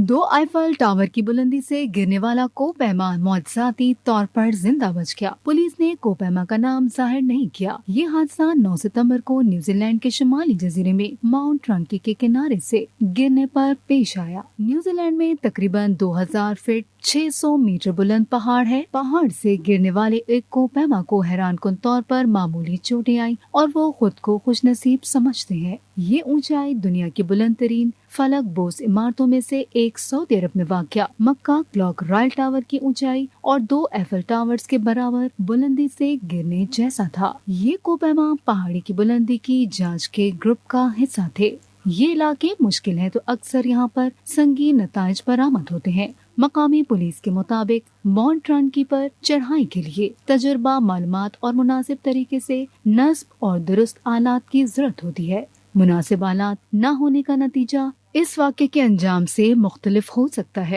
दो Eiffel tower की बुलंदी से गिरने वाला कोपैमा मौजजाती तौर पर जिंदा बच गया। पुलिस ने कोपैमा का नाम जाहिर नहीं किया। ये हादसा 9 सितंबर को न्यूजीलैंड के शुमाली जजीरे में माउंट रंकी के किनारे से गिरने पर पेश आया। न्यूजीलैंड में तकरीबन 2000 फीट 600 मीटर बुलंद पहाड़ है। पहाड़ से गिरने वाले एक कोपैमा को हैरानकुन तौर पर मामूली चोटें आई और वो खुद को खुशनसीब समझते हैं। ये ऊंचाई दुनिया की बुलंद तरीन फलक बोस इमारतों में से एक सऊदी अरब में वाक़या मक्का क्लॉक रॉयल टावर की ऊंचाई और 2 एफएल टावर्स के बराबर बुलंदी से गिरने जैसा था। ये कोपैमा पहाड़ी की बुलंदी की जांच के ग्रुप का हिस्सा थे। ये इलाके मुश्किल हैं तो अक्सर यहाँ पर संगीन नताइज बरामद होते हैं। मकामी पुलिस के मुताबिक माउंट रंकी पर चढ़ाई के लिए तजुर्बा, मालूमात और मुनासिब तरीके से नस्ब और दुरुस्त आलात की जरूरत होती है। मुनासिब आलात न होने का नतीजा इस वाक़े के अंजाम से मुख्तलिफ हो सकता है।